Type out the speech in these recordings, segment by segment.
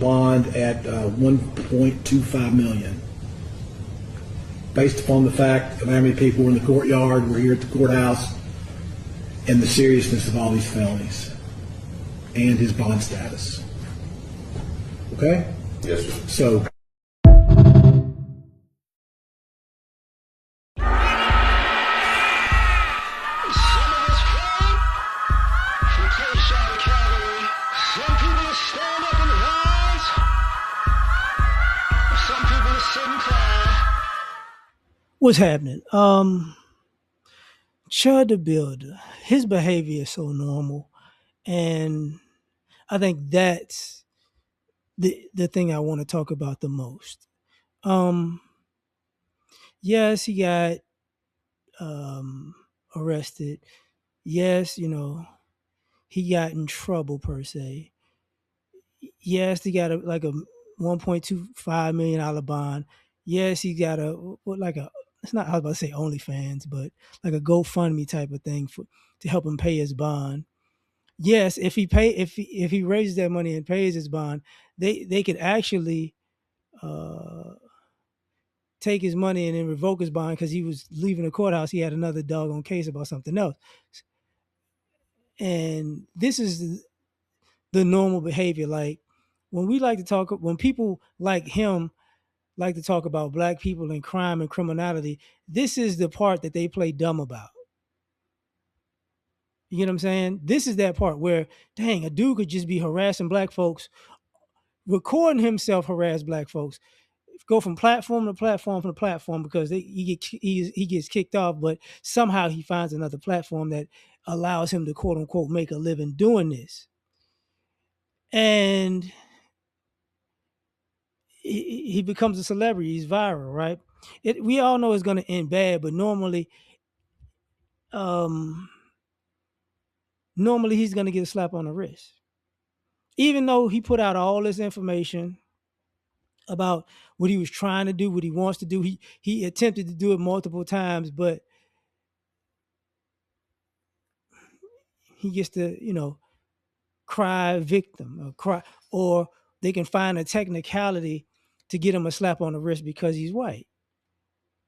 bond at 1.25 million, based upon the fact of how many people were in the courtyard, were here at the courthouse, and the seriousness of all these felonies, and his bond status. Okay? Yes, sir. So. What's happening? Chud the Builder, his behavior is so normal, and I think that's the thing I want to talk about the most. Yes, he got arrested. Yes, he got in trouble per se. Yes, he got like a $1.25 million bond. Yes, he got it's not, I was about to say OnlyFans, but like a GoFundMe type of thing to help him pay his bond. Yes, if he raises that money and pays his bond, they could actually uh, take his money and then revoke his bond because he was leaving the courthouse. He had another doggone case about something else, and this is the normal behavior. Like when people like him like to talk about black people and crime and criminality, this is the part that they play dumb about. You know what I'm saying? This is that part where, dang, a dude could just be harassing black folks, recording himself harass black folks, go from platform to platform to platform because he gets kicked off, but somehow he finds another platform that allows him to quote unquote make a living doing this. And he becomes a celebrity. He's viral, right? We all know it's going to end bad, but um, normally he's going to get a slap on the wrist. Even though he put out all this information about what he was trying to do, what he wants to do, he attempted to do it multiple times, but he gets to, cry victim or they can find a technicality to get him a slap on the wrist because he's white.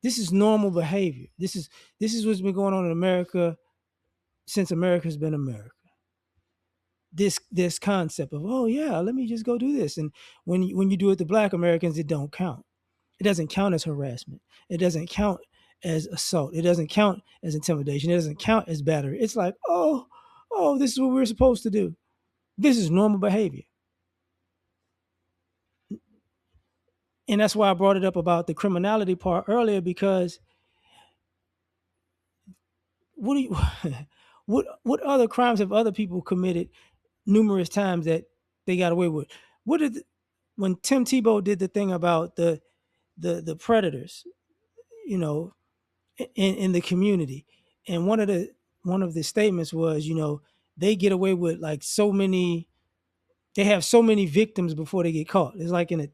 This is normal behavior. This is what's been going on in America since America's been America. This concept of, oh yeah, let me just go do this, and when you do it to black Americans, it don't count. It doesn't count as harassment. It doesn't count as assault. It doesn't count as intimidation. It doesn't count as battery. It's like, oh, this is what we're supposed to do. This is normal behavior. And that's why I brought it up about the criminality part earlier, because what do you what other crimes have other people committed numerous times that they got away with? What did when Tim Tebow did the thing about the predators, you know, in the community, and one of the statements was, they get away with like they have so many victims before they get caught. It's like in a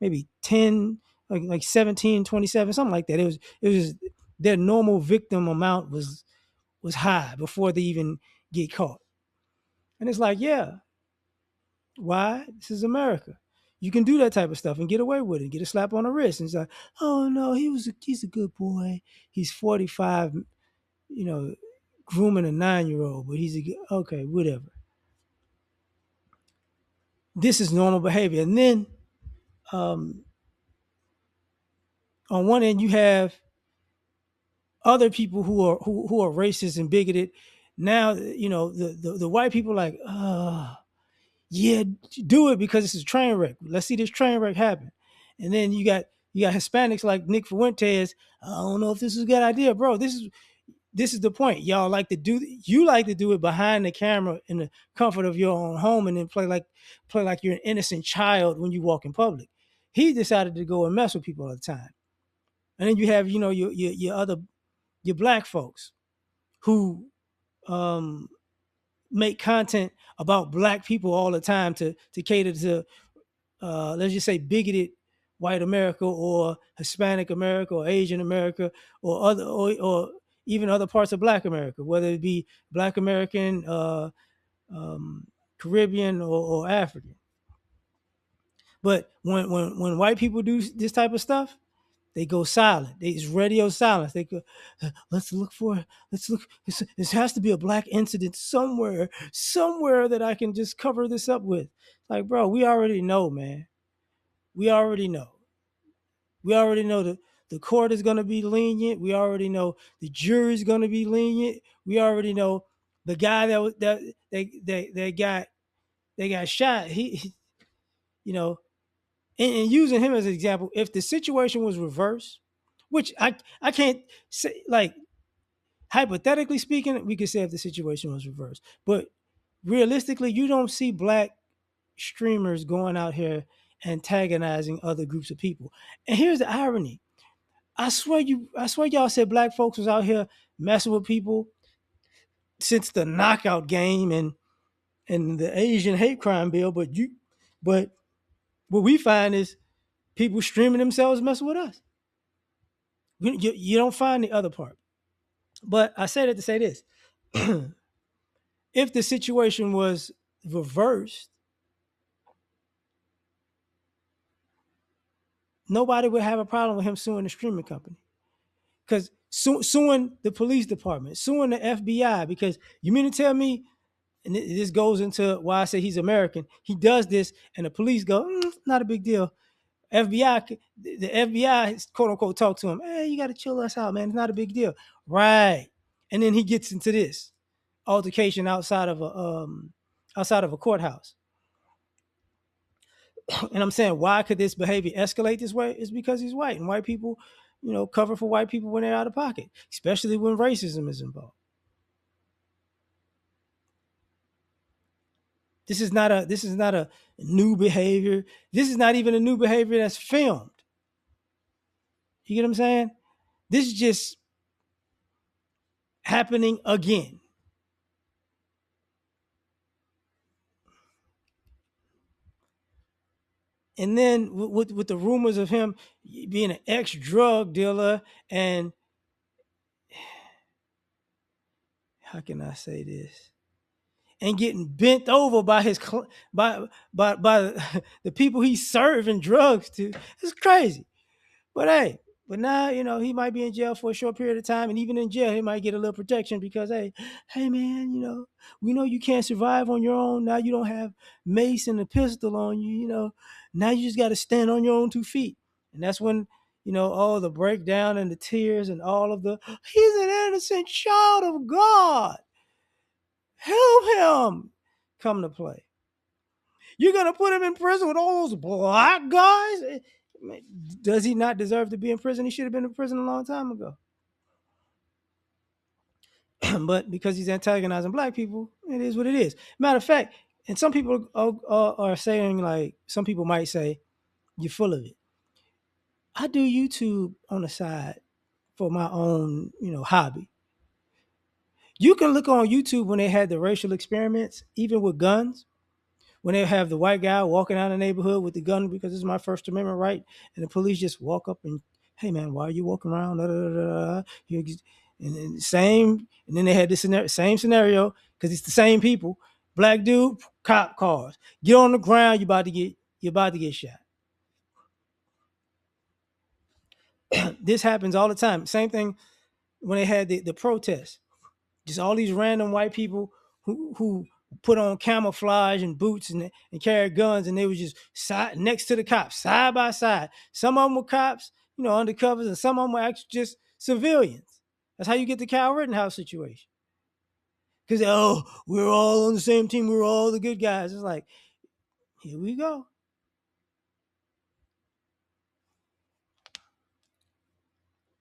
maybe 10, like 17, 27, something like that. It was their normal victim amount was high before they even get caught. And it's like, yeah, why? This is America. You can do that type of stuff and get away with it, get a slap on the wrist. And it's like, oh no, he's a good boy. He's 45, grooming a 9-year-old, but okay, whatever. This is normal behavior. And then on one end you have other people who are racist and bigoted. Now, the white people like, yeah, do it because it's a train wreck. Let's see this train wreck happen. And then you got Hispanics like Nick Fuentes. I don't know if this is a good idea, bro. This is the point. You like to do it behind the camera in the comfort of your own home, and then play like you're an innocent child when you walk in public. He decided to go and mess with people all the time. And then you have, your black folks who make content about black people all the time to cater to let's just say bigoted white America or Hispanic America or Asian America or or even other parts of black America, whether it be black American, Caribbean or African. But when white people do this type of stuff, they go silent. It's radio silence. They go, let's look for, let's look. This has to be a black incident somewhere that I can just cover this up with. Like, bro, we already know, man. We already know. We already know the court is going to be lenient. We already know the jury is going to be lenient. We already know the guy that got shot. You know, and using him as an example, if the situation was reversed, which I can't say, like, hypothetically speaking, we could say if the situation was reversed, but realistically, you don't see black streamers going out here antagonizing other groups of people. And here's the irony: I swear y'all said black folks was out here messing with people since the knockout game and the Asian hate crime bill, but what we find is people streaming themselves messing with us. You don't find the other part. But I say that to say this: if the situation was reversed, nobody would have a problem with him suing the streaming company. Because suing the police department, suing the FBI, because you mean to tell me, and this goes into why I say he's American, he does this, and the police go, not a big deal. The FBI, quote unquote, talk to him, hey, you got to chill us out, man. It's not a big deal. Right. And then he gets into this altercation outside of a courthouse. And I'm saying, why could this behavior escalate this way? It's because he's white, and white people, cover for white people when they're out of pocket, especially when racism is involved. This is not a new behavior. This is not even a new behavior that's filmed. You get what I'm saying? This is just happening again. And then with the rumors of him being an ex drug dealer, and how can I say this? And getting bent over by his by the people he's serving drugs to. It's crazy. But hey, but now he might be in jail for a short period of time, and even in jail, he might get a little protection because hey man, we know you can't survive on your own. Now you don't have mace and a pistol on you. Now you just got to stand on your own 2 feet, and that's when all the breakdown and the tears and all of the he's an innocent child of God. Help him come to play. You're gonna put him in prison with all those black guys? Does he not deserve to be in prison? He should have been in prison a long time ago. But because he's antagonizing black people, it is what it is. Matter of fact, and some people are saying, like, some people might say, you're full of it. I do YouTube on the side for my own, hobby. You can look on YouTube when they had the racial experiments, even with guns, when they have the white guy walking out of the neighborhood with the gun because it's my First Amendment right, and the police just walk up and, hey man, why are you walking around? Da, da, da, da. And then and then they had this same scenario because it's the same people. Black dude, cop cars, get on the ground. You're about to get shot. This happens all the time. Same thing when they had the protests. Just all these random white people who put on camouflage and boots and carried guns, and they were just next to the cops, side by side. Some of them were cops, undercovers, and some of them were actually just civilians. That's how you get the Kyle Rittenhouse situation. Because we're all on the same team, we're all the good guys. It's like, here we go.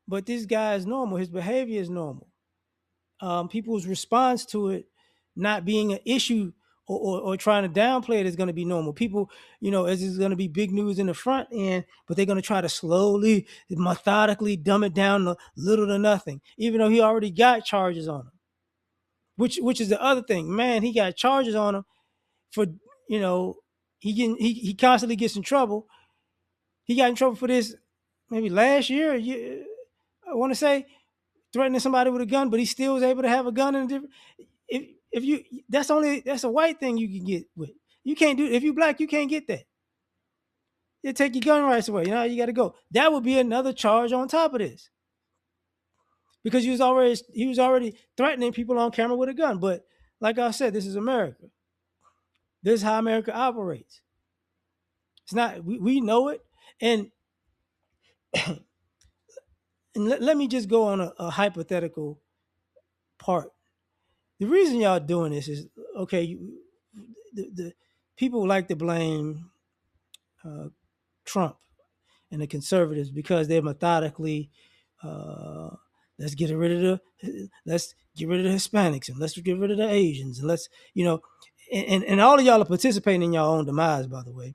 But this guy is normal. His behavior is normal. People's response to it not being an issue or trying to downplay it is going to be normal. People, as it's going to be big news in the front end, but they're going to try to slowly, methodically dumb it down to little to nothing, even though he already got charges on him. Which is the other thing, man. He got charges on him for, he constantly gets in trouble. He got in trouble for this maybe last year. I want to say, threatening somebody with a gun, but he still was able to have a gun in a different. If you that's a white thing you can get with. You can't do if you black, you can't get that. You take your gun rights away. You know, you got to go. That would be another charge on top of this because he was already threatening people on camera with a gun. But like I said, this is America. This is how America operates. It's not we know it, and let me just go on a hypothetical part. The reason y'all doing this is okay. The people like to blame uh, Trump and the conservatives because they're methodically uh, let's get rid of the Hispanics and let's get rid of the Asians and let's and all of y'all are participating in your own demise, by the way.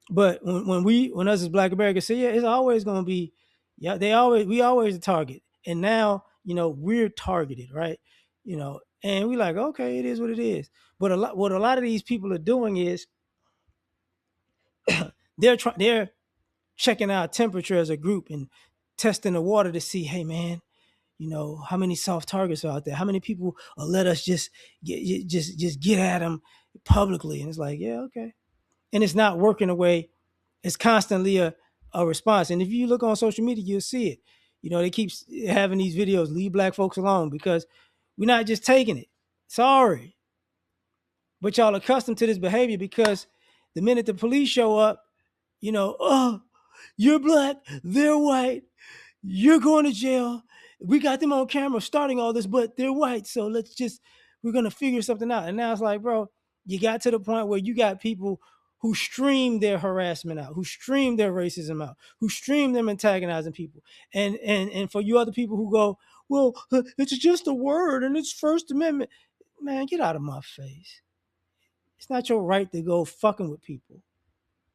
But when us as Black Americans say, yeah, it's always gonna be, yeah, we always the target. And now, we're targeted, right? And we like, okay, it is what it is. But what a lot of these people are doing is they're checking our temperature as a group and testing the water to see, hey man, how many soft targets are out there? How many people will let us just get at them publicly? And it's like, yeah, okay. And it's not working the way. It's constantly a response. And if you look on social media, you'll see it. They keep having these videos, leave Black folks alone because we're not just taking it. Sorry. But y'all accustomed to this behavior because the minute the police show up, oh, you're Black, they're white, you're going to jail. We got them on camera starting all this, but they're white. So we're going to figure something out. And now it's like, bro, you got to the point where you got people who stream their harassment out, who stream their racism out, who stream them antagonizing people. And for you other people who go, well, it's just a word and it's First Amendment. Man, get out of my face. It's not your right to go fucking with people.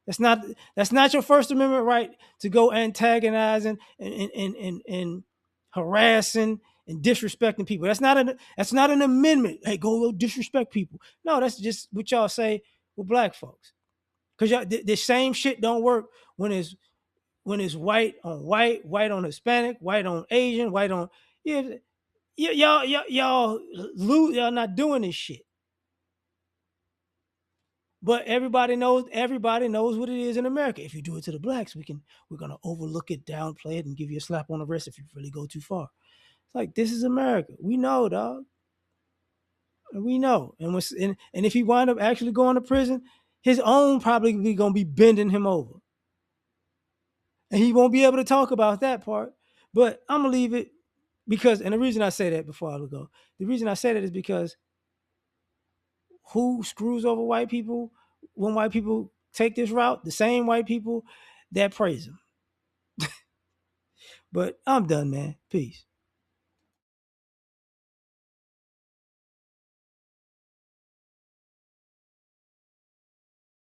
That's not your First Amendment right to go antagonizing and harassing and disrespecting people. That's not an amendment. Hey, go disrespect people. No, that's just what y'all say with Black folks. Because the same shit don't work when it's white on white, white on Hispanic, white on Asian, white on yeah. Y'all not doing this shit. But everybody knows what it is in America. If you do it to the Blacks, we're gonna overlook it, downplay it, and give you a slap on the wrist if you really go too far. It's like this is America. We know, dog. We know. And if he wind up actually going to prison, his own probably gonna be bending him over. And he won't be able to talk about that part. But I'm gonna leave it because, and the reason I say that before I go, the reason I say that is because who screws over white people when white people take this route? The same white people that praise them. But I'm done, man. Peace.